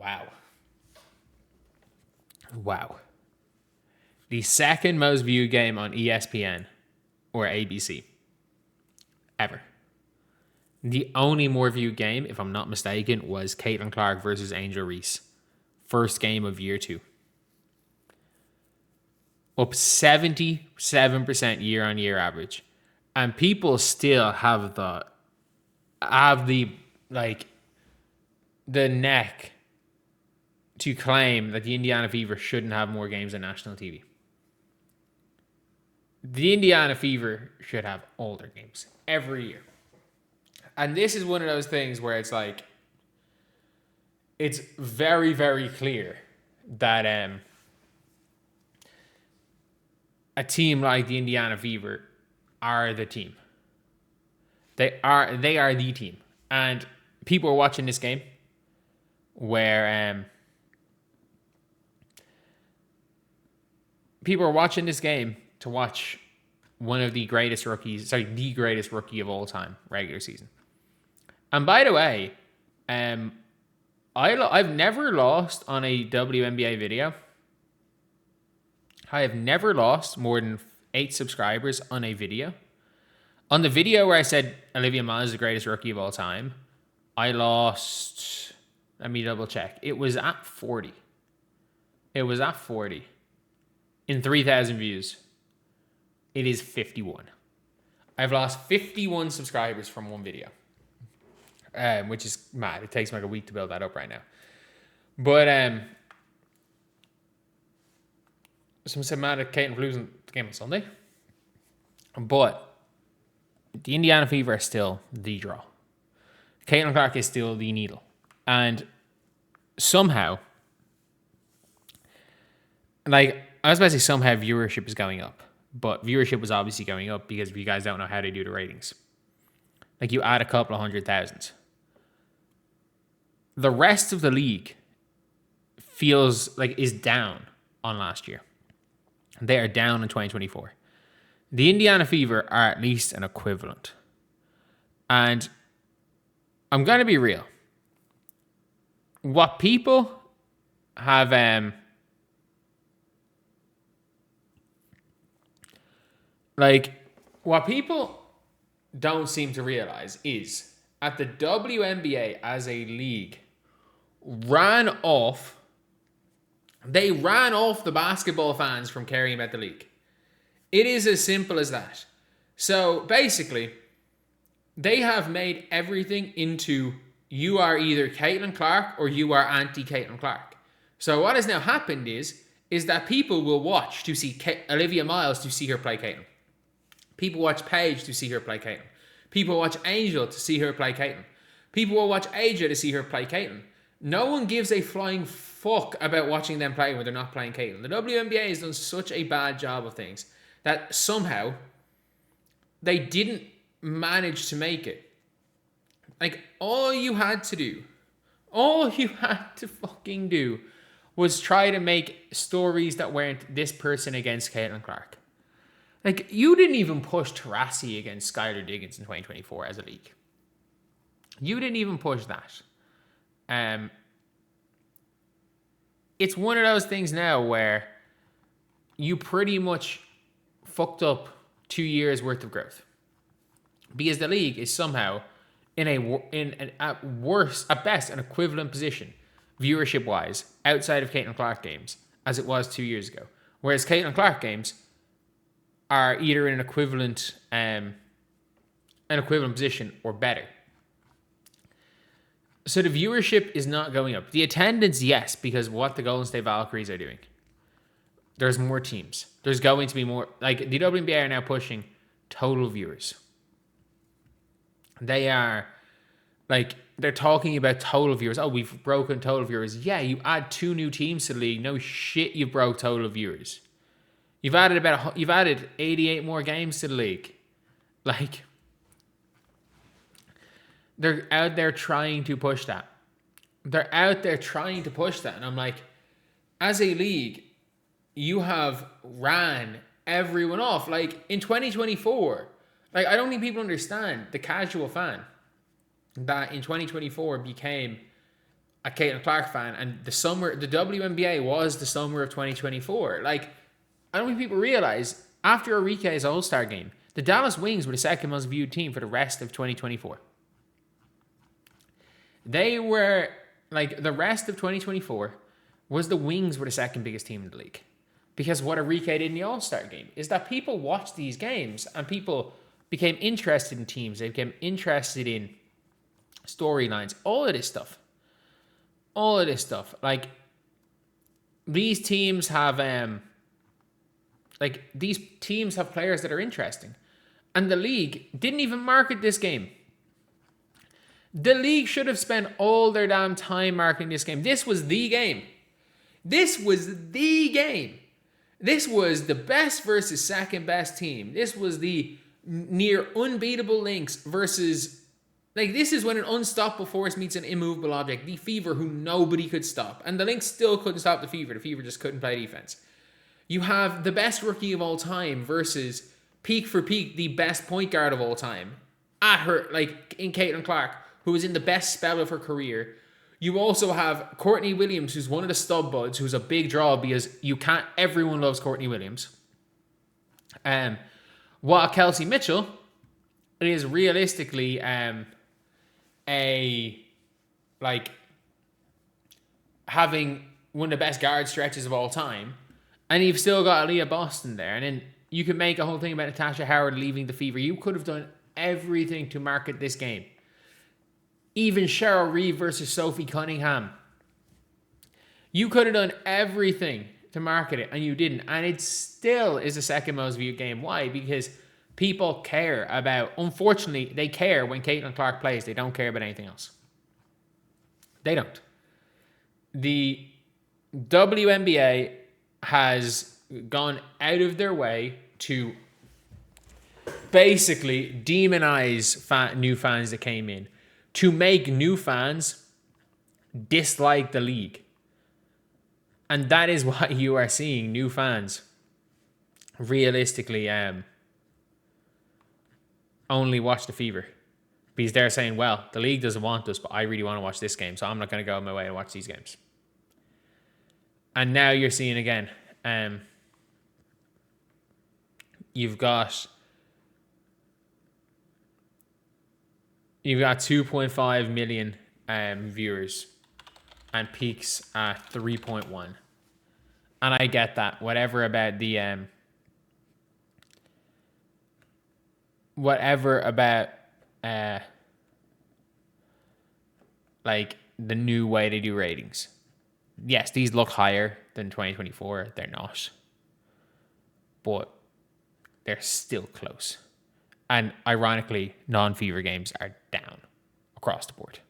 Wow. The second most viewed game on ESPN or ABC ever. The only more viewed game, if I'm not mistaken, was Caitlin Clark versus Angel Reese. First game of year 2. Up 77% year-on-year average. And people still have the neck to claim that the Indiana Fever shouldn't have more games on national TV. The Indiana Fever should have all their games every year. And this is one of those things where it's like, it's very, very clear that a team like the Indiana Fever are the team. They are the team. And people are watching this game where people are watching this game to watch one of the greatest rookies, the greatest rookie of all time, regular season. And by the way, I've never lost on a WNBA video. I have never lost more than 8 subscribers on a video. On the video where I said Olivia Miles is the greatest rookie of all time, I lost, let me double check. It was at 40. In 3,000 views. It is 51. I've lost 51 subscribers from one video. Which is mad. It takes me like a week to build that up right now. But someone said mad at Caitlin for losing the game on Sunday. But the Indiana Fever are still the draw. Caitlin Clark is still the needle. And somehow, I was about to say somehow viewership is going up. But viewership was obviously going up because if you guys don't know how they do the ratings. You add a couple of 100,000. The rest of the league feels like is down on last year. They are down in 2024. The Indiana Fever are at least an equivalent. And I'm going to be real. What people have what people don't seem to realize is at the WNBA as a league ran off the basketball fans from caring about the league. It is as simple as that. So basically, they have made everything into you are either Caitlin Clark or you are anti-Caitlin Clark. So what has now happened is that people will watch to see Olivia Miles to see her play Caitlin. People watch Paige to see her play Caitlin. People watch Angel to see her play Caitlin. People will watch AJ to see her play Caitlin. No one gives a flying fuck about watching them play when they're not playing Caitlin. The WNBA has done such a bad job of things that somehow they didn't manage to make it. All you had to fucking do was try to make stories that weren't this person against Caitlin Clark. You didn't even push Taurasi against Skylar Diggins in 2024 as a league. You didn't even push that. It's one of those things now where you pretty much fucked up 2 years worth of growth. Because the league is somehow at best, an equivalent position, viewership-wise, outside of Caitlin Clark games, as it was 2 years ago. Whereas Caitlin Clark games are either in an equivalent position or better. So the viewership is not going up. The attendance, yes, because what the Golden State Valkyries are doing. There's more teams. There's going to be more. The WNBA are now pushing total viewers. They are, they're talking about total viewers. Oh, we've broken total viewers. Yeah, you add 2 new teams to the league. No shit, you broke total viewers. You've added 88 more games to the league. They're out there trying to push that. And I'm like, as a league, you have ran everyone off. In 2024, I don't think people understand, the casual fan, that in 2024 became a Caitlin Clark fan, and the WNBA was the summer of 2024. Like, I don't think people realize, after Arike's All-Star game, the Dallas Wings were the second most viewed team for the rest of 2024. They were, like, the rest of 2024 was the Wings were the second biggest team in the league. Because what Arike did in the All-Star game is that people watched these games and people became interested in teams. They became interested in storylines, all of this stuff. Like, these teams have players that are interesting. And the league didn't even market this game. The league should have spent all their damn time marketing this game. This was the game. This was the best versus second best team. This was the near unbeatable Lynx versus, like, this is when an unstoppable force meets an immovable object. The Fever, who nobody could stop. And the Lynx still couldn't stop the Fever. The Fever just couldn't play defense. You have the best rookie of all time versus peak for peak, the best point guard of all time. At her, like, in Caitlin Clark, who was in the best spell of her career. You also have Courtney Williams, who's one of the stub buds, who's a big draw because everyone loves Courtney Williams. While Kelsey Mitchell is realistically having one of the best guard stretches of all time. And you've still got Aaliyah Boston there. And then you could make a whole thing about Natasha Howard leaving the Fever. You could have done everything to market this game. Even Cheryl Reeve versus Sophie Cunningham. You could have done everything to market it, and you didn't. And it still is the second most viewed game. Why? Because people care about, unfortunately, they care when Caitlin Clark plays. They don't care about anything else. They don't. The WNBA has gone out of their way to basically demonize new fans that came in, to make new fans dislike the league. And that is why you are seeing new fans realistically only watch the Fever. Because they're saying, well, the league doesn't want us, but I really want to watch this game, so I'm not going to go on my way and watch these games. And now you're seeing again, you've got 2.5 million viewers and peaks at 3.1. And I get that. Whatever about like the new way they do ratings. Yes, these look higher than 2024. They're not. But they're still close. And ironically, non-Fever games are down across the board.